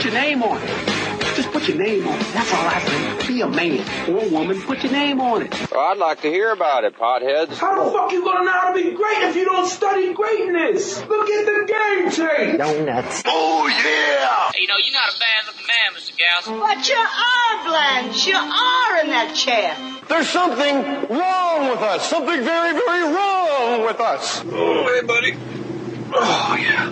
Put your name on it. Just put your name on it. That's all I say. Be a man or a woman. Put your name on it. Well, I'd like to hear about it, potheads. How the fuck you gonna know how to be great if you don't study greatness? Look at the game tape. Donuts. Oh, yeah. You know, you're not a bad-looking man, Mr. Gals. But you are, Blanche. You are in that chair. There's something wrong with us. Something very, very wrong with us. Oh, hey, buddy. Oh, yeah.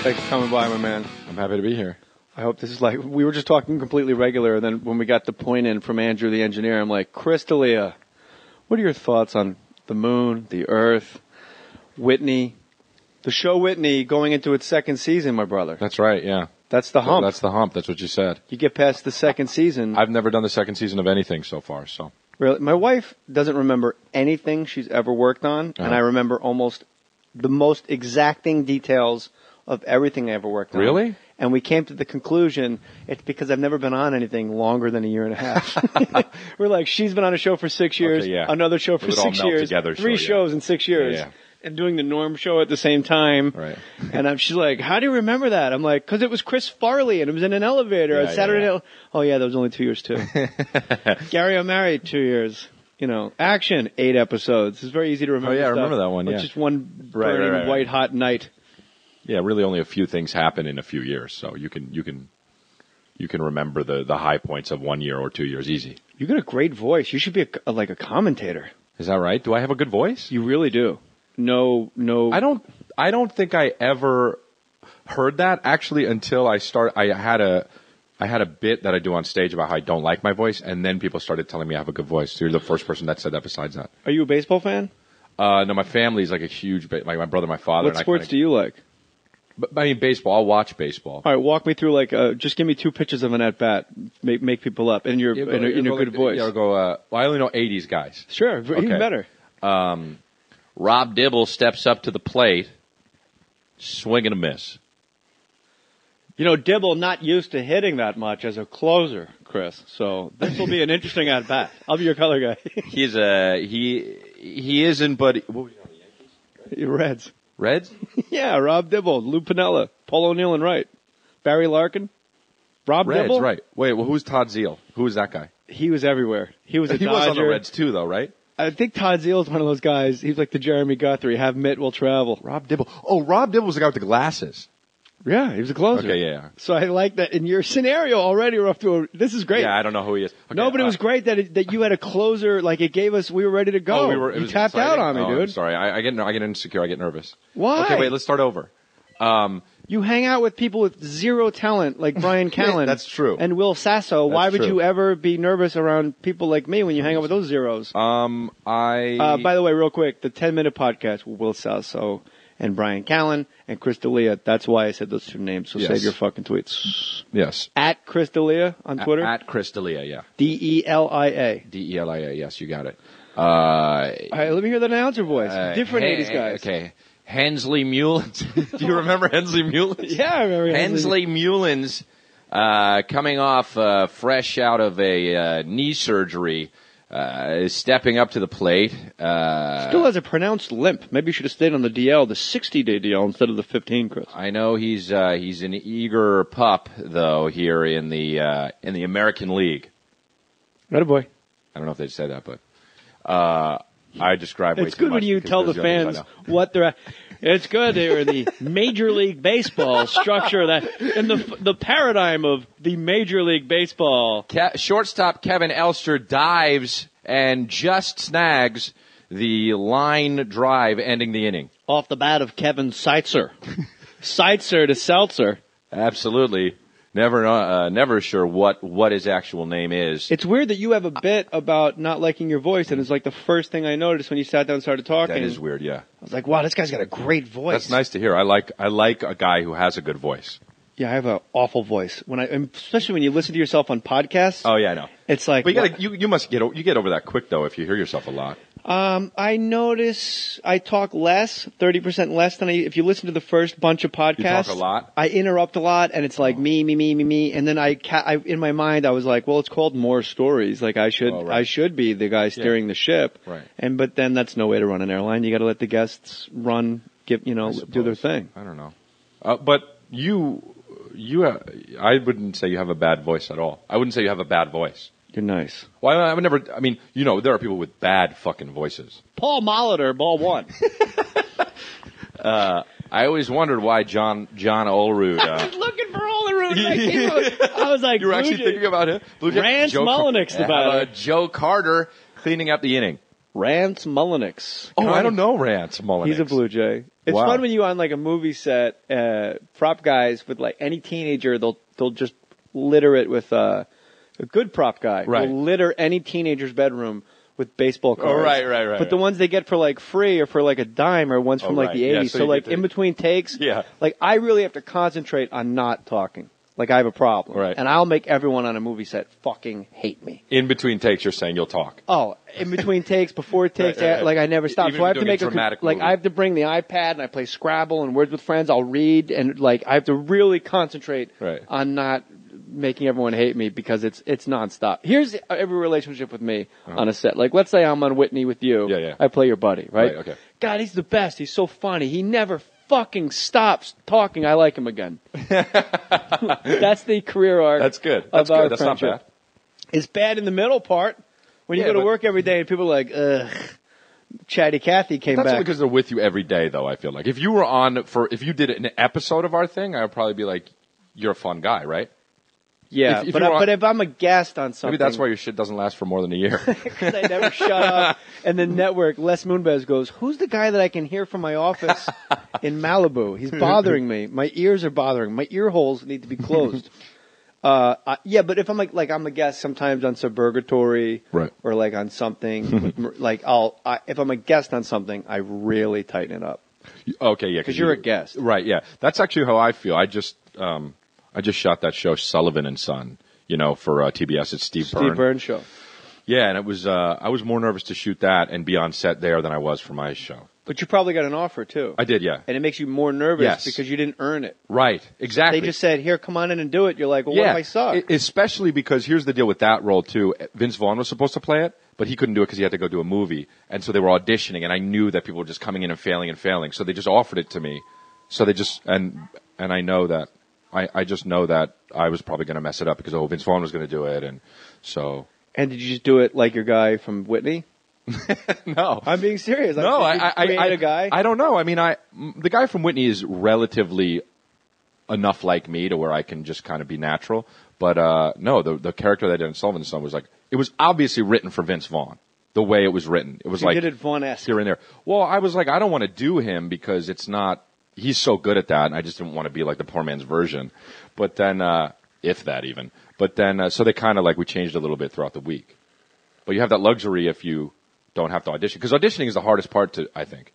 Thanks for coming by, my man. I'm happy to be here. I hope this is like, we were just talking completely regular, and then when we got the point in from Andrew, the engineer, I'm like, Chris D'Elia, what are your thoughts on the moon, the earth, Whitney, the show Whitney going into its second season, my brother? That's right, yeah. That's the hump. That's the hump. That's what you said. You get past the second season. I've never done the second season of anything so far, so. Really? My wife doesn't remember anything she's ever worked on, and I remember almost the most exacting details of everything I ever worked on. Really? And we came to the conclusion, it's because I've never been on anything longer than a year and a half. We're like, she's been on a show for 6 years, okay, yeah. another show for 6 years, together, three shows in 6 years, yeah. and doing the Norm show at the same time. Right. And she's like, how do you remember that? I'm like, because it was Chris Farley, and it was in an elevator on Saturday night. Oh, yeah, that was only 2 years, too. Gary, I'm married 2 years. You know, Action, 8 episodes. It's very easy to remember. Oh, yeah, stuff. I remember that one, yeah. It's just one burning white hot night. Yeah, really only a few things happen in a few years, so you can remember the high points of 1 year or 2 years easy. You got a great voice. You should be like a commentator. Is that right? Do I have a good voice? You really do. No. I don't think I ever heard that actually until I had a bit that I do on stage about how I don't like my voice, and then people started telling me I have a good voice. So you're the first person that said that besides that. Are you a baseball fan? No, my family's like a huge, like my brother, my father. What sports do you like? I mean, baseball. I'll watch baseball. All right, walk me through just give me 2 pitches of an at bat. Make people up in your good voice. Yeah, well, I only know 80s guys. Sure, even better. Rob Dibble steps up to the plate, swing and a miss. You know, Dibble not used to hitting that much as a closer, Chris. So this will be an interesting at bat. I'll be your color guy. He isn't, but what was he on, the Yankees? Reds. Reds? Yeah, Rob Dibble, Lou Piniella, Paul O'Neill and right, Barry Larkin, Rob Reds, Dibble. Right. Wait, well, who's Todd Zeal? Who was that guy? He was everywhere. He was a He Dodger. was on the Reds too, though, right? I think Todd Zeal is one of those guys. He's like the Jeremy Guthrie. Have mitt, will travel. Rob Dibble. Oh, Rob Dibble was the guy with the glasses. Yeah, he was a closer. Okay, yeah. So I like that in your scenario already. We're off to this is great. Yeah, I don't know who he is. Okay, no, but it was great that you had a closer. Like it gave us, we were ready to go. You tapped out on me, dude. I'm sorry, I get insecure. I get nervous. Why? Okay, wait. Let's start over. You hang out with people with zero talent, like Brian Callen. That's true. And Will Sasso. Why would true. you ever be nervous around people like me when you hang out with those zeros? By the way, real quick, the 10-minute podcast with Will Sasso and Brian Callen and Chris D'Elia. That's why I said those 2 names. So save your fucking tweets. Yes. At Chris D'Elia on Twitter. At Chris D'Elia, yeah. DELIA. DELIA. Yes, you got it. All right, let me hear that announcer voice. Different 80s guys. Okay. Hensley Mullins. Do you remember Hensley Mullins? Yeah, I remember Hensley Mullins, coming off fresh out of a knee surgery, is stepping up to the plate. Still has a pronounced limp. Maybe you should have stayed on the DL, the 60-day DL instead of the 15, Chris. I know he's an eager pup though here in the American League. Right, boy. I don't know if they'd say that, but I describe way it's too good much when you tell the fans what they're. It's good they're in the Major League Baseball structure that in the paradigm of the Major League Baseball. Shortstop Kevin Elster dives and just snags the line drive ending the inning. Off the bat of Kevin Seitzer. Seitzer to Seltzer. Absolutely. Never sure what his actual name is. It's weird that you have a bit about not liking your voice, and it's like the first thing I noticed when you sat down and started talking. That is weird, yeah. I was like, wow, this guy's got a great voice. That's nice to hear. I like a guy who has a good voice. Yeah, I have an awful voice. Especially when you listen to yourself on podcasts. Oh yeah, I know. It's like, but you get over that quick though if you hear yourself a lot. I notice I talk less, 30% less than if you listen to the first bunch of podcasts. You talk a lot? I interrupt a lot, and it's like me. And then I in my mind, I was like, well, it's called Mohr Stories. Like I should be the guy steering the ship. Right. But then that's no way to run an airline. You got to let the guests do their thing. I don't know. But I wouldn't say you have a bad voice at all. I wouldn't say you have a bad voice. You're nice. Well, I would never. I mean, there are people with bad fucking voices. Paul Molitor, ball one. I always wondered why John Olerud. I was looking for Olerud. I was like, you were actually thinking about him. Rance Mullenix about Joe Carter cleaning up the inning. Rance Mullenix. Oh, I don't know Rance Mullenix. He's a Blue Jay. It's fun when you on like a movie set, prop guys with like any teenager, they'll just litter it with a good prop guy will litter any teenager's bedroom with baseball cards. Oh, right. But the ones they get for like free or for like a dime are ones from like the 80s. Yeah, so like in between takes, like I really have to concentrate on not talking. Like I have a problem. Right. And I'll make everyone on a movie set fucking hate me. In between takes, you're saying you'll talk. Oh, in between takes, before takes, like I never stop. Even so I have to make dramatic like movie. I have to bring the iPad and I play Scrabble and Words with Friends. I'll read and like I have to really concentrate on not making everyone hate me because it's nonstop. Here's every relationship with me on a set. Like let's say I'm on Whitney with you. Yeah. I play your buddy, right? Okay. God, he's the best. He's so funny. He never fucking stops talking. I like him again. That's the career arc. That's good. That's good. That's not bad. It's bad in the middle part when you go to work every day and people are like, ugh. Chatty Cathy came That's back. only because they're with you every day, though. I feel like if you were if you did an episode of our thing, I would probably be like, "You're a fun guy, right?" Yeah, but if I'm a guest on something, maybe that's why your shit doesn't last for more than a year. Because I never shut up. And the network, Les Moonves goes, "Who's the guy that I can hear from my office in Malibu? He's bothering me. My ears are bothering me. My ear holes need to be closed." Yeah, but if I'm like I'm a guest sometimes on Suburgatory, or like on something, like if I'm a guest on something, I really tighten it up. Okay, yeah, because you're a guest, right? Yeah, that's actually how I feel. I just shot that show Sullivan and Son, for TBS. It's Steve Byrne show. Yeah, and it was I was more nervous to shoot that and be on set there than I was for my show. But you probably got an offer, too. I did, yeah. And it makes you more nervous because you didn't earn it. Right, exactly. They just said, here, come on in and do it. You're like, well, what if I suck? Especially because here's the deal with that role, too. Vince Vaughn was supposed to play it, but he couldn't do it because he had to go do a movie. And so they were auditioning, and I knew that people were just coming in and failing. So they just offered it to me. So they just, and I know that, I just know that I was probably going to mess it up because, Vince Vaughn was going to do it, and so. And did you just do it like your guy from Whitney? No, I'm being serious. No, I guy. I don't know. I mean, the guy from Whitney is relatively enough like me to where I can just kind of be natural. But no, the character that I did in Sullivan and Son was like it was obviously written for Vince Vaughn. The way it was written, it was like you did it Vaughn-esque here and there. Well, I was like, I don't want to do him because it's not. He's so good at that, and I just didn't want to be like the poor man's version. But then, if that even. But then, so they kind of we changed a little bit throughout the week. But you have that luxury if you don't have to audition. Because auditioning is the hardest part I think.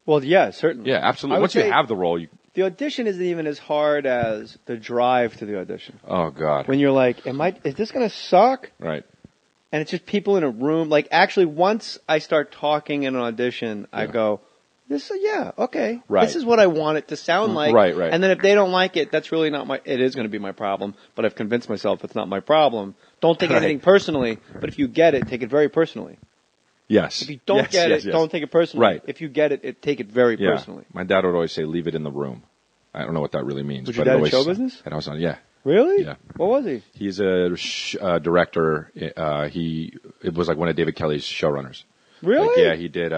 Well, yeah, certainly. Yeah, absolutely. Once you have the role, the audition isn't even as hard as the drive to the audition. Oh, God. When you're like, is this going to suck? Right. And it's just people in a room. Like, actually, once I start talking in an audition, I go, okay. Right. This is what I want it to sound like. Right. And then if they don't like it, that's really not it is going to be my problem. But I've convinced myself it's not my problem. Don't take anything personally. But if you get it, take it very personally. Yes. If you don't get it, don't take it personally. Right. If you get it, take it very personally. My dad would always say, leave it in the room. I don't know what that really means. Was your dad in show business? And I was on, yeah. Really? Yeah. What was he? He's a director. It was like one of David Kelly's showrunners. Really? He did.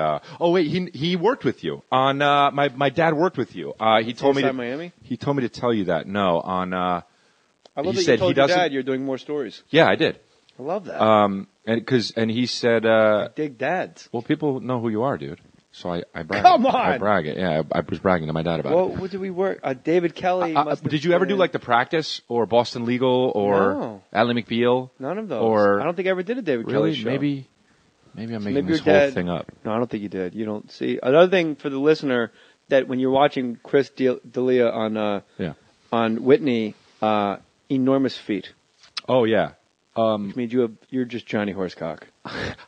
He worked with you on. My dad worked with you. He told me to Miami. He told me to tell you that. No, on. I love that you told your dad you're doing more stories. Yeah, I did. I love that. And he said, I dig dads. Well, people know who you are, dude. So I brag. Come on. I brag it. Yeah, I was bragging to my dad about it. What did we work? David Kelly. Did you ever do like The Practice or Boston Legal or Ally McBeal? None of those. Or I don't think I ever did a David Kelly show. Maybe I'm making this whole thing up. No, I don't think you did. You don't see. Another thing for the listener that when you're watching Chris D'Elia on Whitney, enormous feet. Oh yeah. Which means you're just Johnny Horsecock.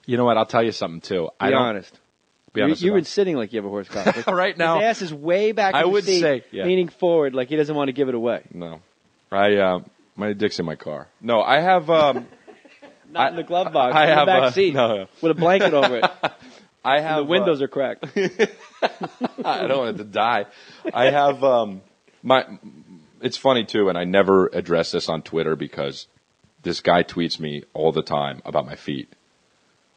You know what? I'll tell you something too. Be honest. Be honest. You've been sitting like you have a horsecock. Like, right now, his ass is way back. I in the would seat, say, yeah. leaning forward, like he doesn't want to give it away. No, my dick's in my car. No, I have. Not in the glove box. I in have the back seat no. with a blanket over it. I have. And the windows are cracked. I don't want it to die. I have It's funny too, and I never address this on Twitter because this guy tweets me all the time about my feet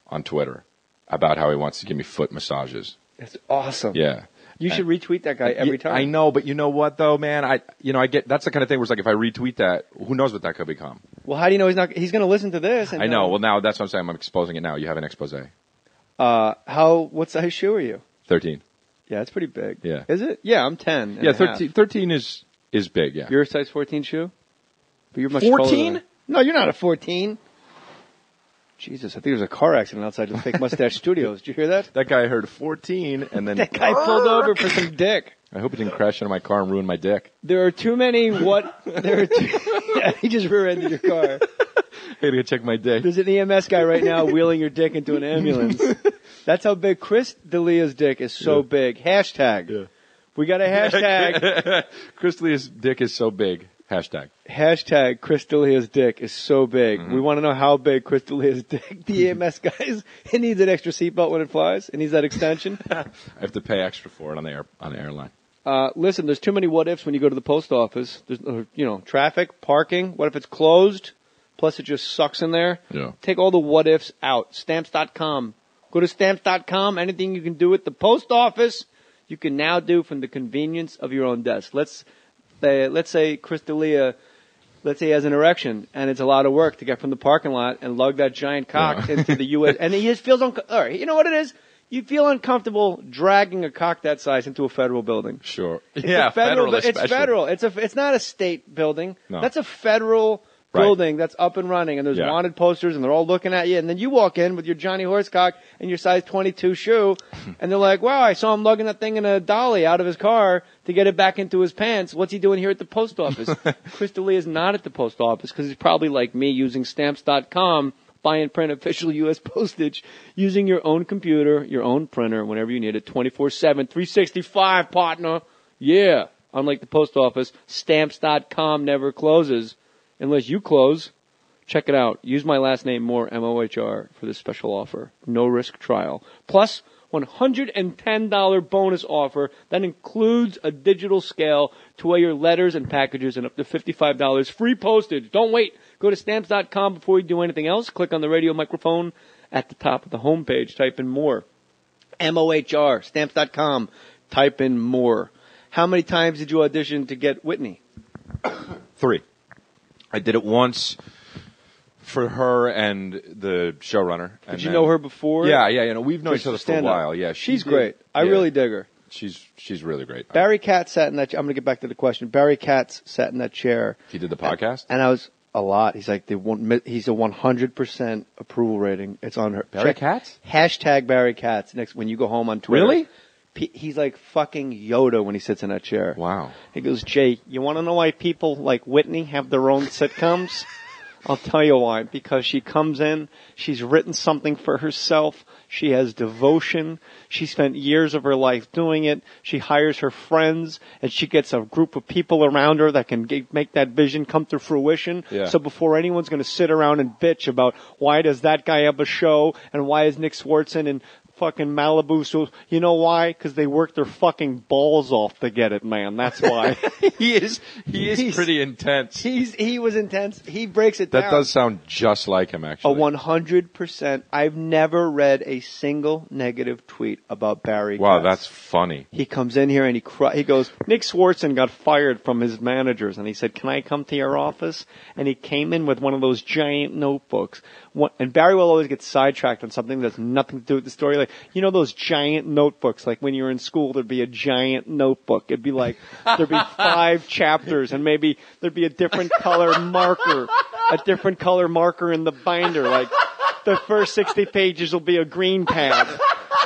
on Twitter, about how he wants to give me foot massages. That's awesome. Yeah. You should retweet that guy every time. I know, but you know what though, man? I get that's the kind of thing where it's like if I retweet that, who knows what that could become? Well, how do you know he's going to listen to this? And I know. Well, now that's what I'm saying. I'm exposing it now. You have an expose. What size shoe are you? 13. Yeah, it's pretty big. Yeah. Is it? Yeah, I'm 10. Yeah, 13 is big. Yeah. You're a size 14 shoe? But you're much 14? No, you're not a 14. Jesus, I think there was a car accident outside the Fake Mustache Studios. Did you hear that? That guy heard 14, and then That guy pulled over for some dick. I hope he didn't crash into my car and ruin my dick. There are too many yeah, he just rear-ended your car. I gotta go check my dick. There's an EMS guy right now wheeling your dick into an ambulance. That's how big Chris D'Elia's dick is. So big. Hashtag. Yeah. We got a hashtag. Chris D'Elia's dick is so big. Hashtag. Hashtag Chris D'Elia's dick is so big. Mm-hmm. We want to know how big Chris D'Elia's dick. The EMS guys, it needs an extra seatbelt when it flies. It needs that extension. I have to pay extra for it on the airline. Listen, there's too many what ifs when you go to the post office. There's traffic, parking. What if it's closed? Plus it just sucks in there. Yeah. Take all the what ifs out. Stamps.com. Go to Stamps.com. Anything you can do at the post office, you can now do from the convenience of your own desk. Let's say Chris D'Elia, let's say he has an erection, and it's a lot of work to get from the parking lot and lug that giant cock into the U.S. And he just feels all right, you know what it is? You feel uncomfortable dragging a cock that size into a federal building. Sure. It's federal It's especially. federal. It's not a state building. No. That's a federal building that's up and running, and there's wanted posters, and they're all looking at you, and then you walk in with your Johnny Horsecock and your size 22 shoe, and they're like, wow, I saw him lugging that thing in a dolly out of his car to get it back into his pants. What's he doing here at the post office? Chris D'Elia is not at the post office because he's probably like me using Stamps.com, buy and print official U.S. postage, using your own computer, your own printer, whenever you need it, 24/7, 365, partner. Yeah. Unlike the post office, Stamps.com never closes. Unless you close, check it out. Use my last name, Mohr, M-O-H-R, for this special offer. No risk trial. Plus, $110 bonus offer that includes a digital scale to weigh your letters and packages and up to $55 free postage. Don't wait. Go to Stamps.com before you do anything else. Click on the radio microphone at the top of the homepage. Type in Mohr. M-O-H-R. Stamps.com. Type in Mohr. How many times did you audition to get Whitney? 3. I did it once for her and the showrunner. Did you know her before? Yeah. We've known each other for a while. Yeah, she's great. I really dig her. She's really great. Barry Katz sat in that. I'm going to get back to the question. Barry Katz sat in that chair. He did the podcast, and I was a lot. He's like he's a 100% approval rating. It's on her. Barry Katz. Hashtag Barry Katz. Next when you go home on Twitter. Really? He's like fucking Yoda when he sits in that chair. Wow. He goes, Jay, you want to know why people like Whitney have their own sitcoms? I'll tell you why. Because she comes in, she's written something for herself, she has devotion, she spent years of her life doing it, she hires her friends, and she gets a group of people around her that can make that vision come to fruition. Yeah. So before anyone's going to sit around and bitch about why does that guy have a show, and why is Nick Swartzen in fucking Malibu, so you know why? Because they worked their fucking balls off to get it, man. That's why. He's pretty intense. He was intense. He breaks it down. That does sound just like him, actually. 100%. I've never read a single negative tweet about Barry. Wow, Katz. that's funny. He comes in here and he goes, Nick Swartzen got fired from his managers, and he said, can I come to your office? And he came in with one of those giant notebooks. And Barry will always get sidetracked on something that's nothing to do with the story. Like, you know those giant notebooks, like when you were in school, there'd be a giant notebook. It'd be like, there'd be 5 chapters, and maybe there'd be a different color marker in the binder. Like, the first 60 pages will be a green pad.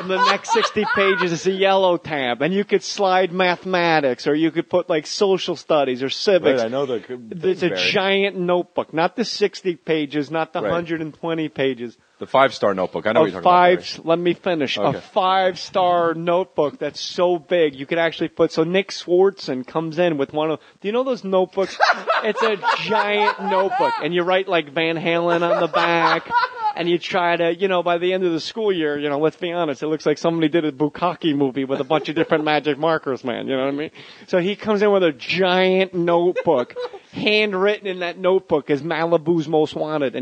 And the next 60 pages is a yellow tab. And you could slide mathematics, or you could put like social studies or civics. Right, I know It's a giant notebook, not the 60 pages, not the Right. 120 pages. The 5-star notebook. I know what you're talking about. Let me finish. Okay. A 5-star notebook that's so big you could actually put. So Nick Swartzen comes in with one of. Do you know those notebooks? It's a giant notebook, and you write like Van Halen on the back, and you try to, by the end of the school year, let's be honest, it looks like somebody did a Bukkake movie with a bunch of different magic markers, man. You know what I mean? So he comes in with a giant notebook, handwritten in that notebook is Malibu's Most Wanted, and